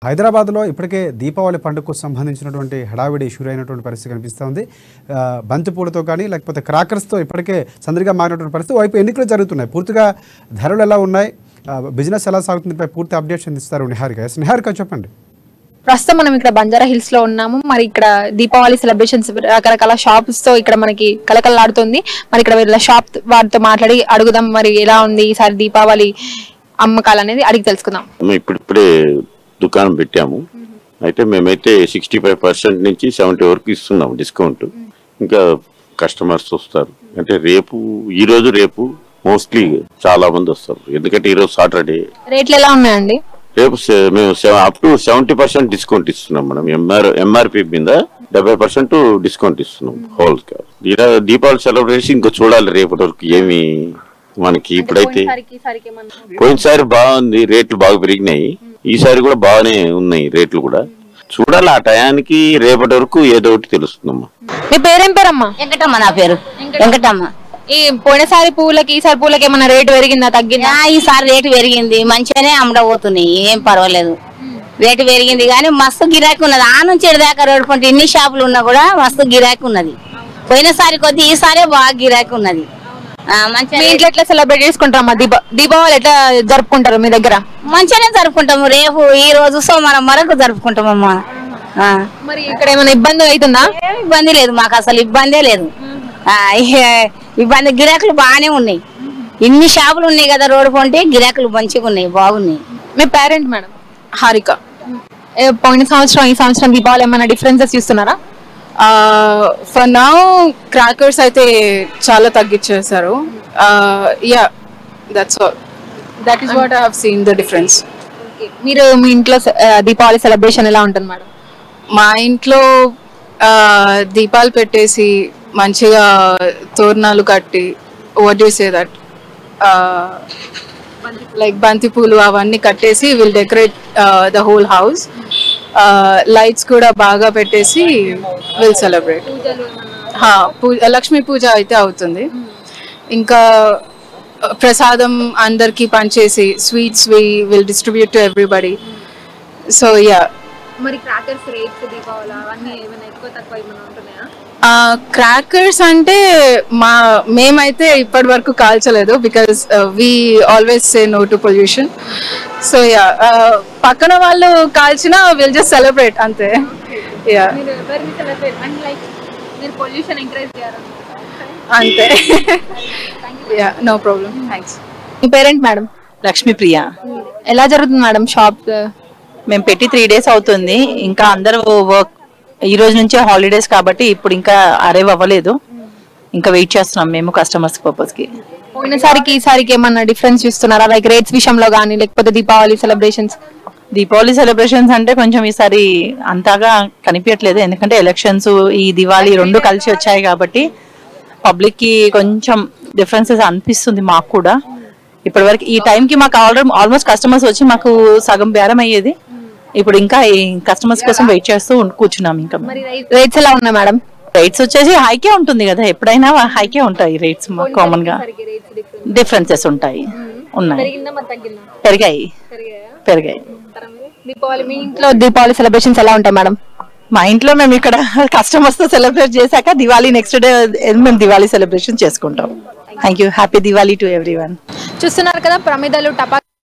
హైదరాబాద్లో ఇప్పటికే దీపావళి పండుగకు సంబంధించినటువంటి హడావిడి షురు అయినటువంటి పరిస్థితి కనిపిస్తుంది. బంతిపూలతో కానీ లేకపోతే క్రాకర్స్తో ఇప్పటికే సందడిగా మారినటువంటి పరిస్థితి. వైపు ఎన్నికలు జరుగుతున్నాయి. పూర్తిగా ధరలు ఎలా ఉన్నాయి, బిజినెస్ ఎలా సాగుతుందిపై పూర్తి అప్డేట్స్ ఇస్తారు నిహారిక. నిహారిక చెప్పండి. ప్రస్తుతం మనం ఇక్కడ బంజారా హిల్స్ లో ఉన్నాము. మరి ఇక్కడ దీపావళి సెలబ్రేషన్స్ రకరకాల షాప్స్ తో ఇక్కడ మనకి కలకలలాడుతుంది. మరి ఇక్కడ వీళ్ళ షాప్ వారితో మాట్లాడి అడుగుదాం మరి ఎలా ఉంది ఈసారి దీపావళి అమ్మకాలు అనేది అడిగి తెలుసుకుందాం. ఇప్పుడే దుకాణం పెట్టాము. అయితే మేమైతే 65% నుంచి 70 వరకు ఇస్తున్నాం డిస్కౌంట్. ఇంకా కస్టమర్స్ వస్తారు. అంటే రేపు మోస్ట్లీ చాలా మంది వస్తారు. ఎందుకంటే ఈరోజు సాటర్డే. రేట్లు ఎలా ఉన్నాయండి? రేపు మేము అప్ టు 70% డిస్కౌంట్ ఇస్తున్నాం. మనం ఎంఆర్పి మీద 70% డిస్కౌంట్ ఇస్తున్నాం హోల్. దీపావళి సెలబ్రేషన్ ఇంకా చూడాలి రేపటి వరకు ఏమి మనకి. ఇప్పుడైతే పోయినసారి బాగుంది, రేట్లు బాగా పెరిగినాయి. ఈసారి కూడా బాగానే ఉన్నాయి రేట్లు కూడా. చూడాలి ఆ టయానికి రేపటి వరకు ఏదో ఒకటి తెలుస్తుందమ్మా. మీ పేరేం పేరమ్మా? వెంకటమ్మ. నా పేరు వెంకటమ్మ. ఈ పోయినసారి పూలకి ఈసారి పూలకి ఏమన్నా రేటు పెరిగిందా తగ్గిందా? ఈసారి రేటు పెరిగింది, మంచిగానే అమ్మడబోతున్నాయి, ఏం పర్వాలేదు. రేటు పెరిగింది కానీ మస్తు గిరాకీ ఉన్నది. ఆ నుంచి దాకా రోడ్డు పంట ఎన్ని షాపులు ఉన్నా కూడా మస్తు గిరాకీ ఉన్నది. పోయినసారి కొద్ది ఈసారి బాగా గిరాకీ ఉన్నది. మీ ఇంట్లో ఎట్లా సెలబ్రేట్ చేసుకుంటారమ్మా దీపావళి? ఎట్లా జరుపుకుంటారు మీ దగ్గర? మంచిగానే జరుపుకుంటాము. రేపు ఈ రోజు సోమవారం వరకు జరుపుకుంటామమ్మా. మరి ఇక్కడ ఏమైనా ఇబ్బంది అవుతుందా? ఇబ్బంది లేదు, మాకు అసలు ఇబ్బందే లేదు. ఇబ్బంది గిరాకులు బాగానే ఉన్నాయి. ఇన్ని షాపులు ఉన్నాయి కదా రోడ్డు పంటే, గిరాకులు మంచిగా ఉన్నాయి, బాగున్నాయి. మీ పేరెంట్ మేడం? హారిక. పోయిన సంవత్సరం ఈ సంవత్సరం దీపావళి ఏమైనా డిఫరెన్సెస్ చూస్తున్నారా? ఫర్ నౌ క్రాకర్స్ అయితే చాలా తగ్గించేశారు. Yeah, that's all. That is what I have seen the difference. మీరు మీ ఇంట్లో దీపావళి సెలబ్రేషన్ ఎలా ఉంటుంది మేడం? మా ఇంట్లో దీపాలు పెట్టేసి మంచిగా తోరణాలు కట్టి, what you say that, like బంతి పూలు అవన్నీ కట్టేసి will decorate the whole house. Lights కూడా బాగా పెట్టేసి విల్ సెలబ్రేట్. లక్ష్మీ పూజ అయితే అవుతుంది. ఇంకా ప్రసాదం అందరికి పంచేసి sweets will distribute to everybody. So yeah. మరి క్రాకర్స్ రేట్స్ దీపావళి అవన్నీ ఏమైనా ఎక్కువ తక్కువ ఏమైనా ఉంటున్నాయా? క్రాకర్స్ అంటే మేమైతే ఇప్పటి వరకు కాల్చలేదు, because we always say no to pollution. So yeah, పక్కన వాళ్ళు కాల్చినా విల్ జస్ట్ సెలబ్రేట్ అంతే. యా, అంతే. Yeah, no problem. థ్యాంక్స్. మీ పేరెంట్ మేడం? లక్ష్మీప్రియ. ఎలా జరుగుతుంది మేడం షాప్? మేము పెట్టి 3 days అవుతుంది. ఇంకా అందరూ వర్క్ ఈ రోజు నుంచే హాలిడేస్ కాబట్టి ఇప్పుడు ఇంకా అరైవ్ అవ్వలేదు. ఇంకా వెయిట్ చేస్తున్నాం మేము కస్టమర్స్ పర్పస్ కి. పోయినసారికి ఈసారికి ఏమన్నా డిఫరెన్స్ చూస్తున్నారా, లైక్ రేట్స్ విషయంలో కానీ లేకపోతే దీపావళి సెలబ్రేషన్స్? దీపావళి సెలబ్రేషన్స్ అంటే కొంచెం ఈసారి అంతగా కనిపించట్లేదు. ఎందుకంటే ఎలక్షన్స్, ఈ దివాళీ 2 కలిసి వచ్చాయి కాబట్టి పబ్లిక్ కి కొంచెం డిఫరెన్సెస్ అనిపిస్తుంది మాకు కూడా. ఇప్పటి వరకు ఈ టైంకి మాకు ఆల్మోస్ట్ కస్టమర్స్ వచ్చి మాకు సగం బేరం అయ్యేది. ఇప్పుడు ఇంకా కస్టమర్స్ కోసం వెయిట్ చేస్తూ కూర్చున్నాం. ఇంకా రేట్స్ ఎలా ఉన్నాయి మేడం? రేట్స్ వచ్చేసి హైకే ఉంటుంది కదా, ఎప్పుడైనా హైకే ఉంటాయి రేట్స్. కామన్ గా డిఫరెన్సెస్ ఉంటాయి. పెరిగాయి. మీ ఇంట్లో దీపావళి సెలబ్రేషన్స్ ఎలా ఉంటాయి మేడం? మా ఇంట్లో మేము ఇక్కడ కస్టమర్స్ తో సెలబ్రేట్ చేశాక దివాళీ నెక్స్ట్ డే మేము దివాళీ సెలబ్రేషన్ చేసుకుంటాం. Thank you. Happy Diwali to everyone. చూస్తున్నారు కదా, ప్రమిదలు, టపాకాయలు